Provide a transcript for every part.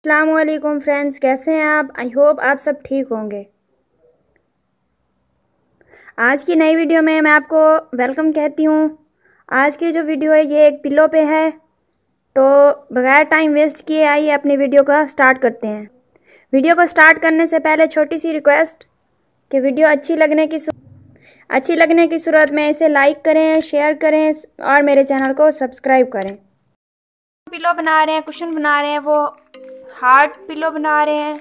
अस्सलामुअलैकुम फ्रेंड्स, कैसे हैं आप। आई होप आप सब ठीक होंगे। आज की नई वीडियो में मैं आपको वेलकम कहती हूँ। आज की जो वीडियो है ये एक पिलो पे है, तो बगैर टाइम वेस्ट किए आइए अपनी वीडियो का स्टार्ट करते हैं। वीडियो को स्टार्ट करने से पहले छोटी सी रिक्वेस्ट कि वीडियो अच्छी लगने की सूरत में इसे लाइक करें, शेयर करें और मेरे चैनल को सब्सक्राइब करें। पिलो बना रहे हैं, कुशन बना रहे हैं, वो हार्ट पिलो बना रहे हैं।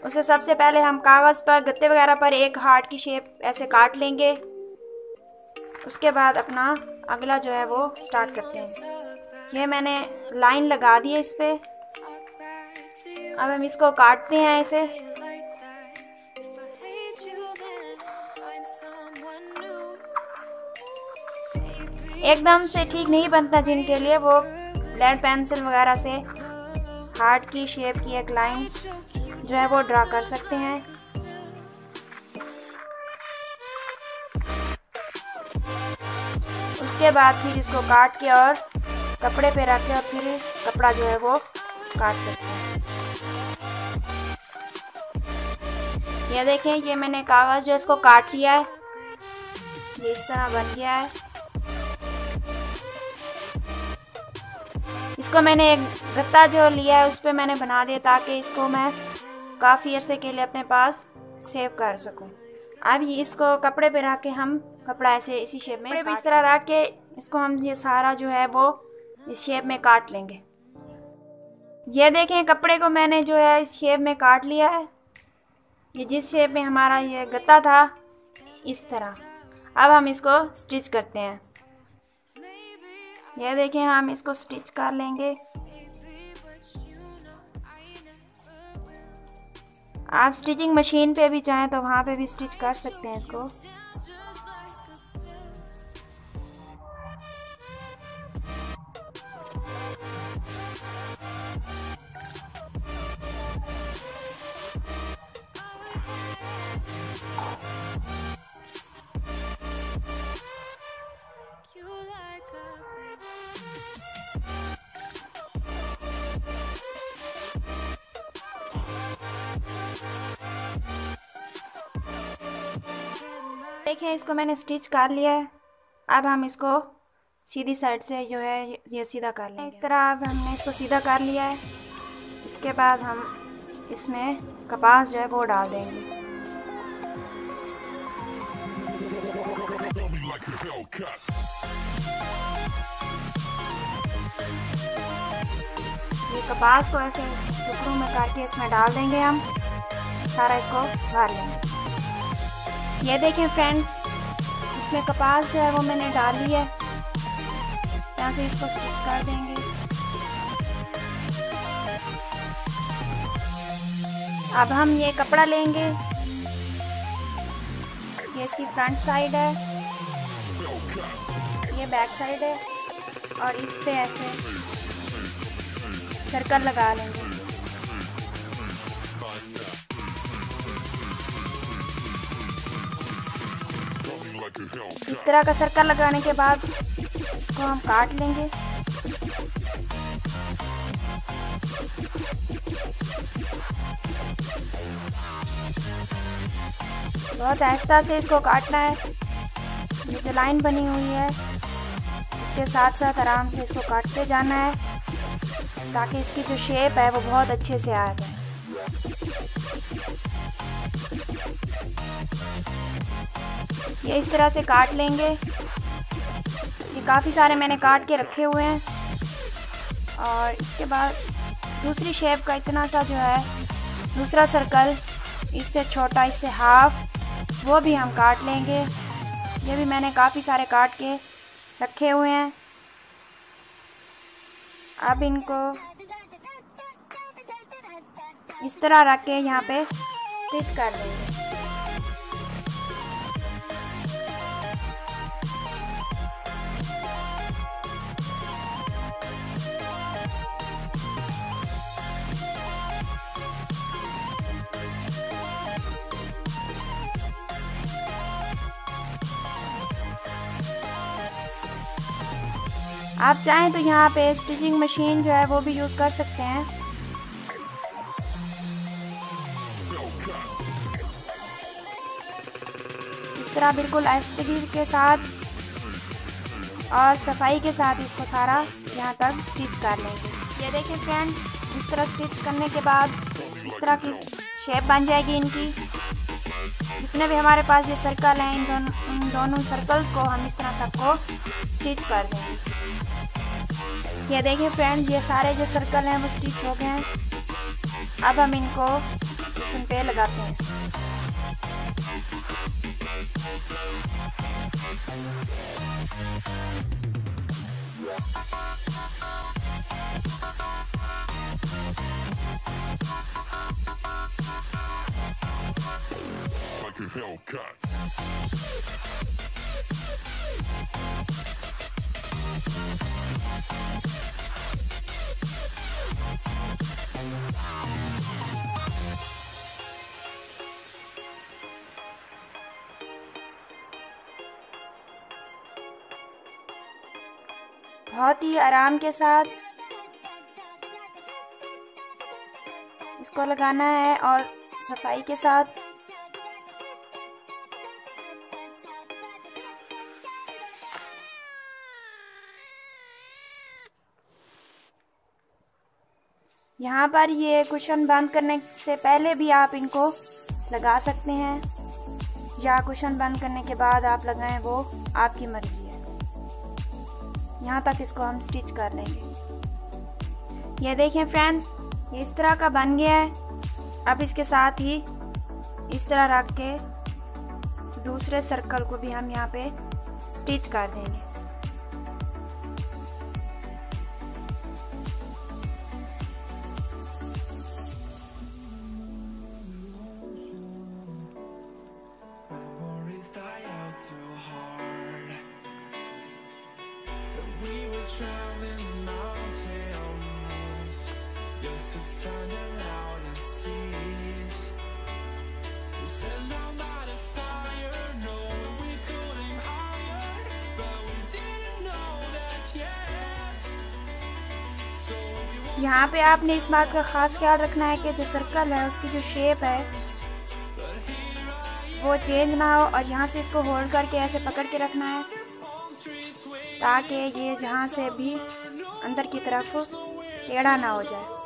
उसे सबसे पहले हम कागज़ पर, गत्ते वगैरह पर एक हार्ट की शेप ऐसे काट लेंगे। उसके बाद अपना अगला जो है वो स्टार्ट करते हैं। ये मैंने लाइन लगा दी है इस पे। अब हम इसको काटते हैं ऐसे। एकदम से ठीक नहीं बनता, जिनके लिए वो ब्लेड पेंसिल वगैरह से हार्ट की शेप की एक लाइन जो है वो ड्रा कर सकते हैं। उसके बाद फिर इसको काट के और कपड़े पे रख के और फिर कपड़ा जो है वो काट सकते हैं। ये देखें, ये मैंने कागज़ जो इसको काट लिया है, ये इस तरह बन गया है। इसको मैंने एक गत्ता जो लिया है उस पर मैंने बना दिया ताकि इसको मैं काफ़ी अरसे के लिए अपने पास सेव कर सकूं। अब ये इसको कपड़े पे रख के हम कपड़ा ऐसे इसी शेप में इस तरह रख के इसको हम ये सारा जो है वो इस शेप में काट लेंगे। ये देखें, कपड़े को मैंने जो है इस शेप में काट लिया है। ये जिस शेप में हमारा ये गत्ता था इस तरह। अब हम इसको स्टिच करते हैं। ये देखें, हम इसको स्टिच कर लेंगे। आप स्टिचिंग मशीन पे भी चाहें तो वहाँ पे भी स्टिच कर सकते हैं इसको। देखें, इसको मैंने स्टिच कर लिया है। अब हम इसको सीधी साइड से जो है ये सीधा कर लेंगे इस तरह। अब हमने इसको सीधा कर लिया है। इसके बाद हम इसमें कपास जो है वो डाल देंगे। ये कपास को ऐसे टुकड़ों में करके इसमें डाल देंगे। हम सारा इसको भर लेंगे। ये देखें फ्रेंड्स, इसमें कपास जो है वो मैंने डाल ली है। यहाँ से इसको स्टिच कर देंगे। अब हम ये कपड़ा लेंगे, ये इसकी फ्रंट साइड है, ये बैक साइड है, और इस पे ऐसे सर्कल लगा लेंगे। इस तरह का सर्कल लगाने के बाद इसको हम काट लेंगे। बहुत आहिस्ता से इसको काटना है। ये जो लाइन बनी हुई है उसके साथ साथ आराम से इसको काटते जाना है ताकि इसकी जो शेप है वो बहुत अच्छे से आ जाए। ये इस तरह से काट लेंगे। ये काफ़ी सारे मैंने काट के रखे हुए हैं। और इसके बाद दूसरी शेप का इतना सा जो है दूसरा सर्कल, इससे छोटा, इससे हाफ, वो भी हम काट लेंगे। ये भी मैंने काफ़ी सारे काट के रखे हुए हैं। अब इनको इस तरह रख के यहाँ पे स्टिच कर लेंगे। आप चाहें तो यहाँ पे स्टिचिंग मशीन जो है वो भी यूज़ कर सकते हैं। इस तरह बिल्कुल आहिस्तगी के साथ और सफाई के साथ इसको सारा यहाँ तक स्टिच कर लेंगे। ये देखिए फ्रेंड्स, इस तरह स्टिच करने के बाद इस तरह की शेप बन जाएगी इनकी। जितने भी हमारे पास ये सर्कल हैं, इन दोनों सर्कल्स को हम इस तरह सबको स्टिच कर देंगे। ये देखिए फ्रेंड्स, ये सारे जो सर्कल हैं वो स्टिच हो गए हैं। अब हम इनको कुशन पे लगाते हैं। बहुत ही आराम के साथ इसको लगाना है और सफाई के साथ। यहाँ पर ये कुशन बंद करने से पहले भी आप इनको लगा सकते हैं या कुशन बंद करने के बाद आप लगाएं, वो आपकी मर्जी है। यहाँ तक इसको हम स्टिच कर लेंगे। ये देखें फ्रेंड्स, ये इस तरह का बन गया है। अब इसके साथ ही इस तरह रख के दूसरे सर्कल को भी हम यहाँ पे स्टिच कर देंगे। यहाँ पे आपने इस बात का ख़ास ख्याल रखना है कि जो सर्कल है उसकी जो शेप है वो चेंज ना हो, और यहाँ से इसको होल्ड करके ऐसे पकड़ के रखना है ताकि ये जहाँ से भी अंदर की तरफ टेढ़ा ना हो जाए।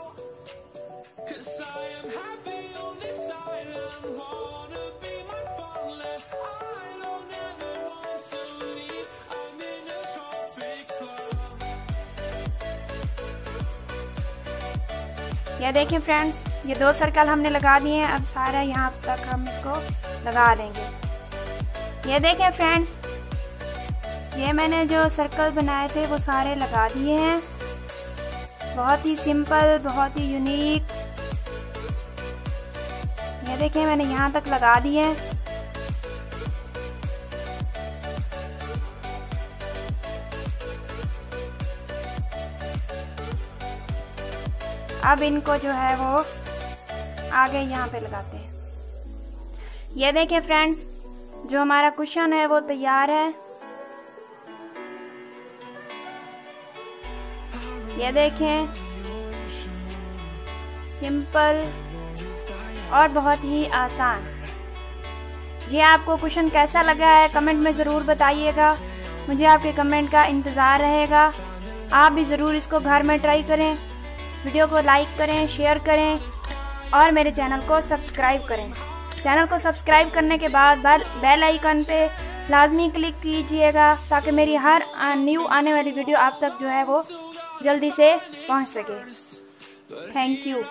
ये देखें फ्रेंड्स, ये दो सर्कल हमने लगा दिए हैं। अब सारा यहाँ तक हम इसको लगा देंगे। ये देखें फ्रेंड्स, ये मैंने जो सर्कल बनाए थे वो सारे लगा दिए हैं। बहुत ही सिंपल, बहुत ही यूनिक। ये देखें मैंने यहाँ तक लगा दिए हैं। अब इनको जो है वो आगे यहाँ पे लगाते हैं। ये देखें फ्रेंड्स, जो हमारा कुशन है वो तैयार है। ये देखें, सिंपल और बहुत ही आसान। ये आपको कुशन कैसा लगा है कमेंट में ज़रूर बताइएगा। मुझे आपके कमेंट का इंतज़ार रहेगा। आप भी ज़रूर इसको घर में ट्राई करें। वीडियो को लाइक करें, शेयर करें और मेरे चैनल को सब्सक्राइब करें। चैनल को सब्सक्राइब करने के बाद बेल आइकन पे लाजमी क्लिक कीजिएगा ताकि मेरी हर न्यू आने वाली वीडियो आप तक जो है वो जल्दी से पहुंच सके। Thank you.